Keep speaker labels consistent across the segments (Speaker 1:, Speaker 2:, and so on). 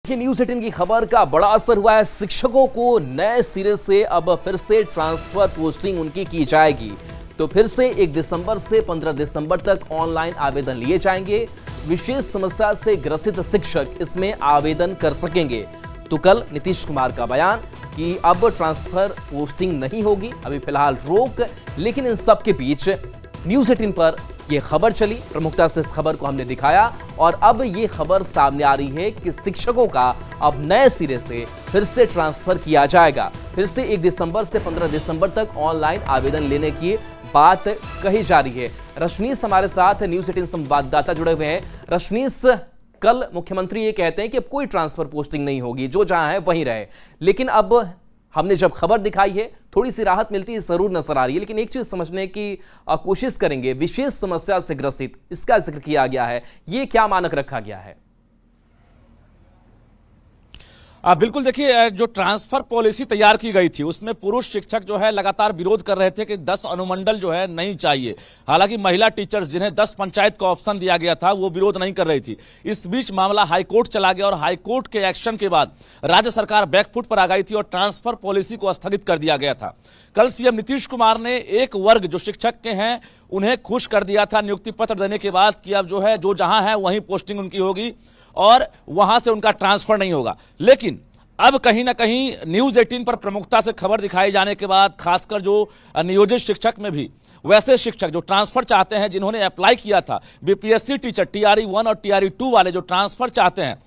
Speaker 1: News 18 की खबर का बड़ा असर हुआ है। शिक्षकों को नए सिरे से अब फिर से ट्रांसफर पोस्टिंग उनकी की जाएगी। तो फिर से 1 दिसंबर से 15 दिसंबर तक ऑनलाइन आवेदन लिए जाएंगे। विशेष समस्या से ग्रसित शिक्षक इसमें आवेदन कर सकेंगे। तो कल नीतीश कुमार का बयान कि अब ट्रांसफर पोस्टिंग नहीं होगी, अभी फिलहाल रोक। लेकिन इन सब के बीच न्यूज़ 18 पर यह खबर चली, प्रमुखता से इस खबर को हमने दिखाया और अब यह खबर सामने आ रही है कि शिक्षकों का अब नए सिरे से फिर से ट्रांसफर किया जाएगा। फिर से 1 दिसंबर से 15 दिसंबर तक ऑनलाइन आवेदन लेने की बात कही जा रही है। रशनीश हमारे साथ न्यूज़ 18 संवाददाता जुड़े हुए हैं। रशनीश, कल मुख्यमंत्री ये कहते हैं कि अब कोई ट्रांसफर पोस्टिंग नहीं होगी, जो जहां है वहीं रहे। लेकिन अब हमने जब खबर दिखाई है थोड़ी सी राहत मिलती है जरूर नजर आ रही है। लेकिन एक चीज समझने की कोशिश करेंगे, विशेष समस्या से ग्रसित इसका जिक्र किया गया है, ये क्या मानक रखा गया है?
Speaker 2: बिल्कुल, देखिए, जो ट्रांसफर पॉलिसी तैयार की गई थी उसमें पुरुष शिक्षक जो है लगातार विरोध कर रहे थे कि 10 अनुमंडल जो है नहीं चाहिए। हालांकि महिला टीचर्स जिन्हें 10 पंचायत का ऑप्शन दिया गया था वो विरोध नहीं कर रही थी। इस बीच मामला हाईकोर्ट चला गया और हाईकोर्ट के एक्शन के बाद राज्य सरकार बैकफुट पर आ गई थी और ट्रांसफर पॉलिसी को स्थगित कर दिया गया था। कल सीएम नीतीश कुमार ने एक वर्ग जो शिक्षक के हैं उन्हें खुश कर दिया था नियुक्ति पत्र देने के बाद कि अब जो है जो जहां है वहीं पोस्टिंग उनकी होगी और वहां से उनका ट्रांसफर नहीं होगा। लेकिन अब कहीं ना कहीं न्यूज़ 18 पर प्रमुखता से खबर दिखाई जाने के बाद खासकर जो नियोजित शिक्षक में भी वैसे शिक्षक जो ट्रांसफर चाहते हैं, जिन्होंने अप्लाई किया था, बीपीएससी टीचर TRE 1 और TRE 2 वाले जो ट्रांसफर चाहते हैं,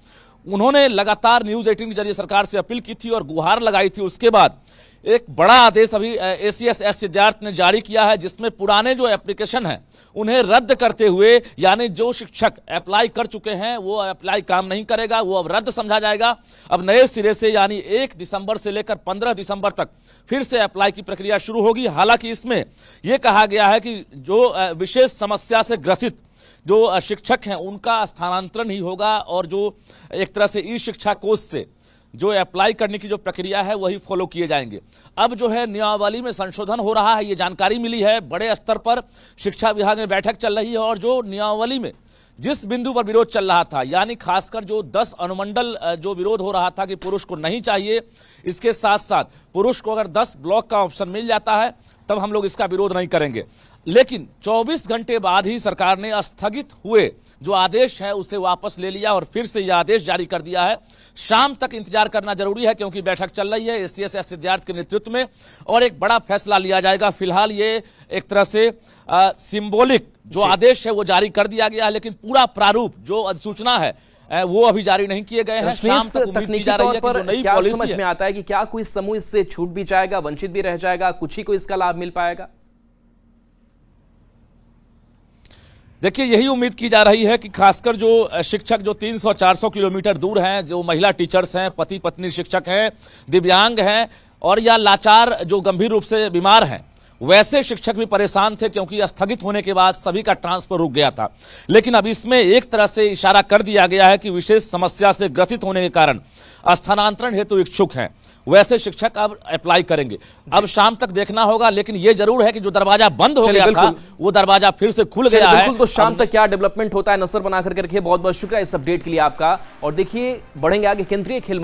Speaker 2: उन्होंने लगातार न्यूज़ 18 के जरिए सरकार से अपील की थी और गुहार लगाई थी। उसके बाद एक बड़ा आदेश अभी ACS सिद्धार्थ ने जारी किया है, जिसमें पुराने जो एप्लीकेशन हैं उन्हें रद्द करते हुए, यानी जो शिक्षक अप्लाई कर चुके हैं वो अप्लाई काम नहीं करेगा, वो अब रद्द समझा जाएगा। अब नए सिरे से यानी 1 दिसंबर से लेकर 15 दिसंबर तक फिर से अप्लाई की प्रक्रिया शुरू होगी। हालांकि इसमें यह कहा गया है कि जो विशेष समस्या से ग्रसित जो शिक्षक हैं उनका स्थानांतरण ही होगा और जो एक तरह से ई शिक्षा कोष से जो अप्लाई करने की जो प्रक्रिया है वही फॉलो किए जाएंगे। अब जो है नियमावली में संशोधन हो रहा है, ये जानकारी मिली है। बड़े स्तर पर शिक्षा विभाग में बैठक चल रही है और जो नियमावली में जिस बिंदु पर विरोध चल रहा था, यानी खासकर जो 10 अनुमंडल जो विरोध हो रहा था कि पुरुष को नहीं चाहिए, इसके साथ साथ पुरुष को अगर 10 ब्लॉक का ऑप्शन मिल जाता है तब हम लोग इसका विरोध नहीं करेंगे। लेकिन 24 घंटे बाद ही सरकार ने स्थगित हुए जो आदेश है उसे वापस ले लिया और फिर से यह आदेश जारी कर दिया है। शाम तक इंतजार करना जरूरी है क्योंकि बैठक चल रही है ACS सिद्धार्थ के नेतृत्व में और एक बड़ा फैसला लिया जाएगा। फिलहाल ये एक तरह से सिंबॉलिक जो आदेश है वो जारी कर दिया गया है, लेकिन पूरा प्रारूप जो अधिसूचना है वो अभी जारी नहीं किए गए हैं। शाम तक उम्मीद की जा रही है कि जो नई
Speaker 1: क्या
Speaker 2: पॉलिसी
Speaker 1: समझ में आता है कि क्या कोई समूह इससे छूट भी जाएगा, वंचित भी रह जाएगा, कुछ ही को इसका लाभ मिल पाएगा?
Speaker 2: देखिए, यही उम्मीद की जा रही है कि खासकर जो शिक्षक जो 300-400 किलोमीटर दूर हैं, जो महिला टीचर्स हैं, पति पत्नी शिक्षक हैं, दिव्यांग हैं और या लाचार जो गंभीर रूप से बीमार हैं, वैसे शिक्षक भी परेशान थे क्योंकि स्थगित होने के बाद सभी का ट्रांसफर रुक गया था। लेकिन अब इसमें एक तरह से इशारा कर दिया गया है कि विशेष समस्या से ग्रसित होने के कारण स्थानांतरण हेतु इच्छुक हैं, वैसे शिक्षक अब अप्लाई करेंगे। अब शाम तक देखना होगा, लेकिन यह जरूर है कि जो दरवाजा बंद हो गया था वो दरवाजा फिर से खुल गया है।
Speaker 1: तो शाम तक क्या डेवलपमेंट होता है नजर बना करके रखिए। बहुत बहुत शुक्रिया इस अपडेट के लिए आपका। और देखिए, बढ़ेंगे आगे। केंद्रीय खेल